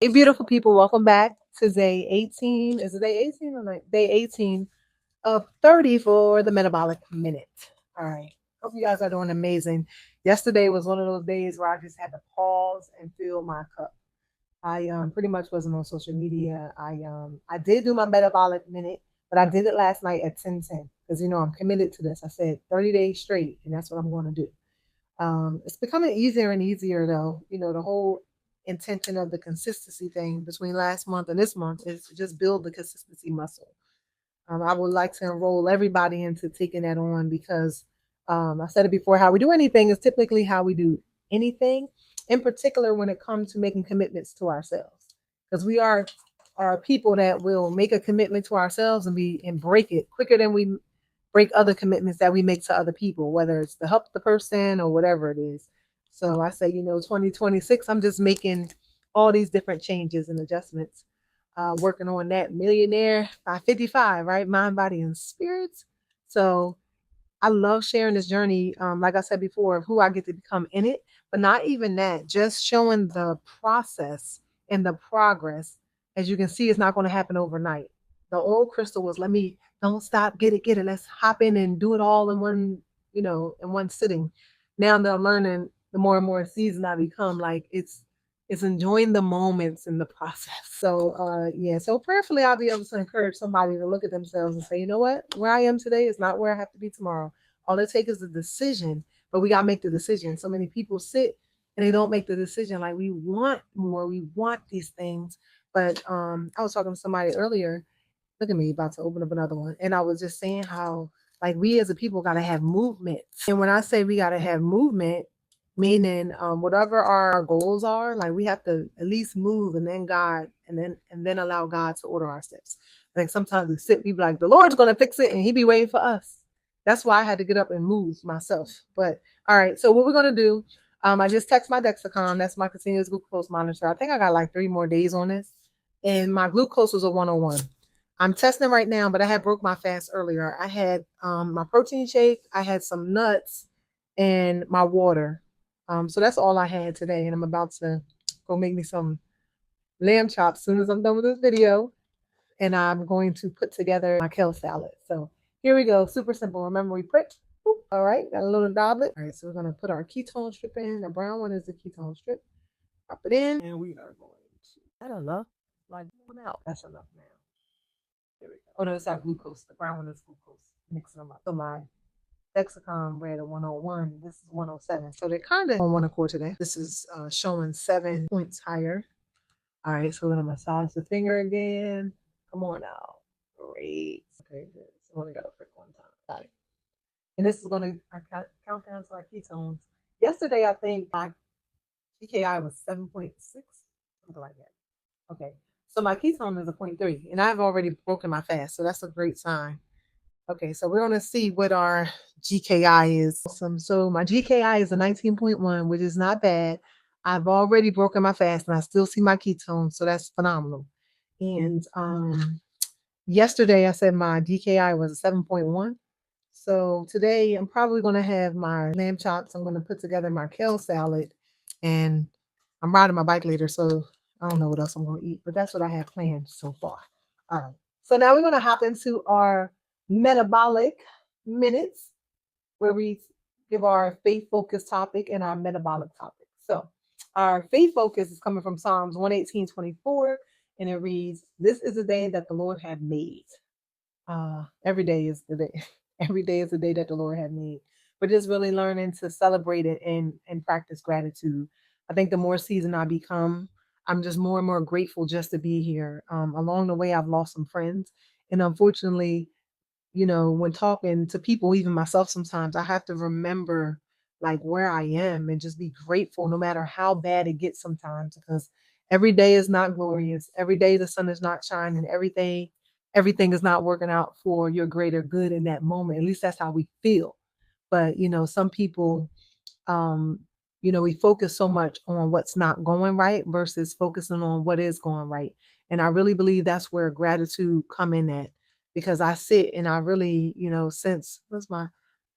Hey, beautiful people, welcome back to day 18. Is it day 18 or not? Day 18 of 30 for the Metabolic Minute. All right. Hope you guys are doing amazing. Yesterday was one of those days where I just had to pause and fill my cup. I pretty much wasn't on social media. I did do my Metabolic Minute, but I did it last night at 10:10 because I'm committed to this. I said 30 days straight, and that's what I'm going to do. It's becoming easier and easier, though. The whole intention of the consistency thing between last month and this month is to just build the consistency muscle. I would like to enroll everybody into taking that on because I said it before, how we do anything is typically how we do anything, in particular when it comes to making commitments to ourselves. Because we are people that will make a commitment to ourselves and break it quicker than we break other commitments that we make to other people, whether it's to help the person or whatever it is. So I say, 2026, I'm just making all these different changes and adjustments, working on that millionaire by 55, right? Mind, body, and spirits. So I love sharing this journey, like I said before, of who I get to become in it, but not even that, just showing the process and the progress. As you can see, it's not going to happen overnight. The old Crystal was, let me, don't stop, get it, let's hop in and do it all in one, in one sitting. Now that I'm learning, the more and more seasoned I become, like it's enjoying the moments in the process. So yeah, so prayerfully I'll be able to encourage somebody to look at themselves and say, you know what, where I am today is not where I have to be tomorrow. All it takes is a decision, but we gotta make the decision. So many people sit and they don't make the decision. Like, we want more, we want these things. But I was talking to somebody earlier. Look at me, about to open up another one. And I was just saying how, like, we as a people gotta have movement. And when I say we gotta have movement, meaning whatever our goals are, like, we have to at least move, and then God, and then allow God to order our steps. I think sometimes we sit, we be like, the Lord's gonna fix it, and He be waiting for us. That's why I had to get up and move myself. But all right, so what we're gonna do, I just text my Dexicon. That's my continuous glucose monitor. I think I got like 3 more days on this, and my glucose was a 101. I'm testing right now, but I had broke my fast earlier. I had my protein shake, I had some nuts, and my water. So that's all I had today, and I'm about to go make me some lamb chops as soon as I'm done with this video, and I'm going to put together my kale salad. So here we go, super simple. Remember, we prick. All right, got a little goblet. All right, so we're gonna put our ketone strip in. The brown one is the ketone strip. Drop it in, and we are going to. I don't know, like one out. That's enough now. There we go. Oh no, it's our glucose. The brown one is glucose. Mixing them up. So my Dexicon read a 101. This is 107. So they're kind of on one accord today. This is showing 7 points higher. All right, so we're gonna massage the finger again. Come on out. Great. Okay, good. So only got to prick one time. Got it. And this is gonna count down to our ketones. Yesterday, I think my GKI was 7.6, something like that. Okay, so my ketone is a 0.3, and I've already broken my fast, so that's a great sign. Okay, so we're gonna see what our GKI is. Awesome. So my GKI is a 19.1, which is not bad. I've already broken my fast, and I still see my ketones, so that's phenomenal. And yesterday I said my DKI was a 7.1. So today I'm probably gonna have my lamb chops. I'm gonna put together my kale salad, and I'm riding my bike later, so I don't know what else I'm gonna eat, but that's what I have planned so far. All right. So now we're gonna hop into our metabolic minutes, where we give our faith focused topic and our metabolic topic. So our faith focus is coming from Psalms 118:24, and it reads, "This is the day that the Lord had made." Every day is the day. Every day is the day that the Lord had made. But just really learning to celebrate it and practice gratitude. I think the more seasoned I become, I'm just more and more grateful just to be here. Along the way, I've lost some friends, and unfortunately, when talking to people, even myself, sometimes I have to remember like where I am and just be grateful no matter how bad it gets sometimes, because every day is not glorious. Every day the sun is not shining. Everything is not working out for your greater good in that moment. At least that's how we feel. But some people, um, we focus so much on what's not going right versus focusing on what is going right. And I really believe that's where gratitude come in at, because I sit and I really, since what's my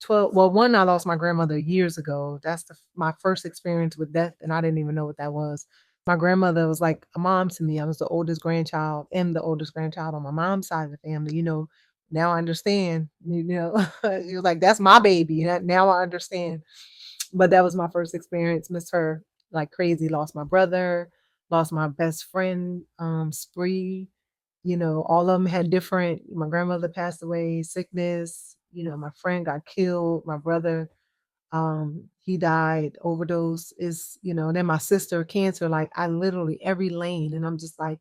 12, well, one, I lost my grandmother years ago. That's my first experience with death, and I didn't even know what that was. My grandmother was like a mom to me. I was the oldest grandchild and the oldest grandchild on my mom's side of the family. Now I understand. He was like, that's my baby. Now I understand. But that was my first experience. Miss her like crazy. Lost my brother, lost my best friend, Spree. All of them had different. My grandmother passed away, sickness. My friend got killed. My brother, he died overdose. Then my sister cancer. Like I literally every lane, and I'm just like,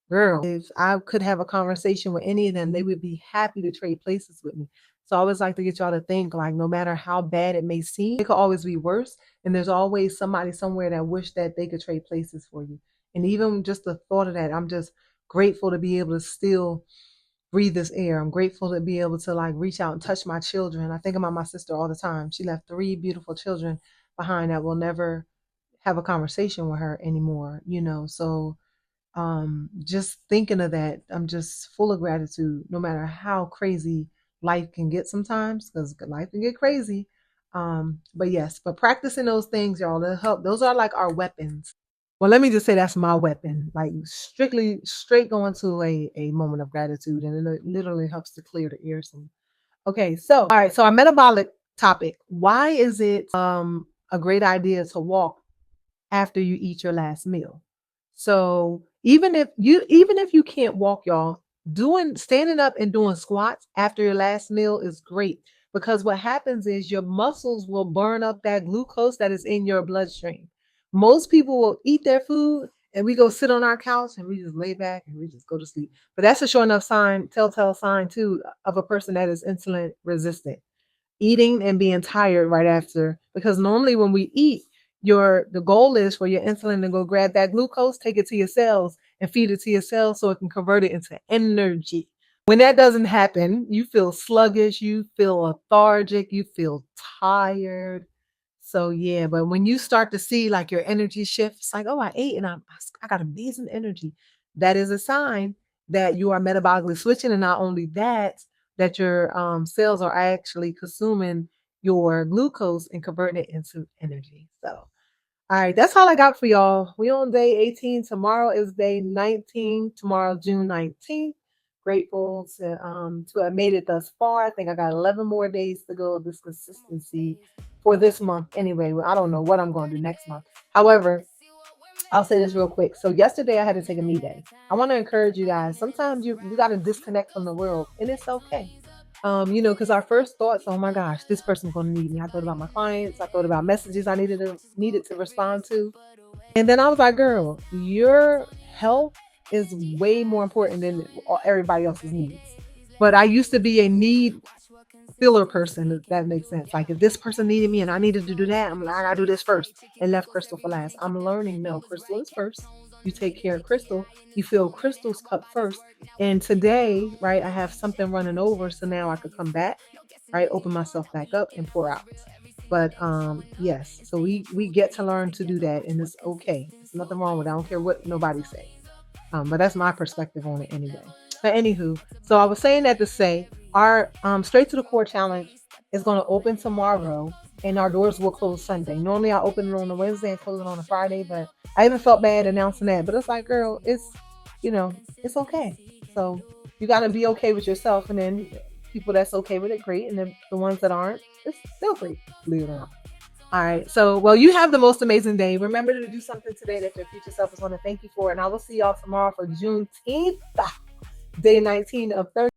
girl, if I could have a conversation with any of them, they would be happy to trade places with me. So I always like to get y'all to think like no matter how bad it may seem, it could always be worse. And there's always somebody somewhere that wish that they could trade places for you. And even just the thought of that, I'm just grateful to be able to still breathe this air. I'm grateful to be able to like reach out and touch my children. I think about my sister all the time. She left 3 beautiful children behind that will never have a conversation with her anymore. So just thinking of that, I'm just full of gratitude no matter how crazy life can get sometimes, because life can get crazy. But practicing those things, y'all, that help. Those are like our weapons. Well, let me just say that's my weapon, like strictly straight going to a moment of gratitude, and it literally helps to clear the air. Okay, so all right, so our metabolic topic. Why is it a great idea to walk after you eat your last meal? So even if you can't walk, y'all, doing standing up and doing squats after your last meal is great, because what happens is your muscles will burn up that glucose that is in your bloodstream. Most people will eat their food and we go sit on our couch and we just lay back and we just go to sleep. But that's a sure enough telltale sign too of a person that is insulin resistant, eating and being tired right after, because normally when we eat, the goal is for your insulin to go grab that glucose, take it to your cells and feed it to your cells so it can convert it into energy. When that doesn't happen, you feel sluggish, you feel lethargic, you feel tired. So yeah, but when you start to see like your energy shift, it's like, oh, I ate and I got amazing energy. That is a sign that you are metabolically switching, and not only that your cells are actually consuming your glucose and converting it into energy. So all right, that's all I got for y'all. We on day 18. Tomorrow is day 19. Tomorrow, June 19th. Grateful to have made it thus far. I think I got 11 more days to go. This consistency for this month. Anyway, I don't know what I'm going to do next month. However, I'll say this real quick. So yesterday I had to take a me day. I want to encourage you guys. Sometimes you got to disconnect from the world, and it's okay. Because our first thoughts, oh my gosh, this person's gonna need me. I thought about my clients, I thought about messages I needed to respond to. And then I was like, girl, your health is way more important than everybody else's needs. But I used to be a need filler person, if that makes sense. Like if this person needed me and I needed to do that, I'm like, I gotta do this first and left Crystal for last. I'm learning, no, Crystal is first. You take care of Crystal, you fill Crystal's cup first. And today, right, I have something running over, so now I could come back, right, open myself back up and pour out. But yes, so we get to learn to do that, and it's okay. There's nothing wrong with it. I don't care what nobody say. But that's my perspective on it anyway. But anywho, so I was saying that to say our Straight to the Core challenge is going to open tomorrow, and our doors will close Sunday. Normally I open it on a Wednesday and close it on a Friday, but I even felt bad announcing that. But it's like, girl, it's okay. So you got to be okay with yourself, and then people that's okay with it, great, and then the ones that aren't, it's still great, believe it or not. All right. So, well, you have the most amazing day. Remember to do something today that your future self is going to thank you for. And I will see y'all tomorrow for Juneteenth, day 19 of 30.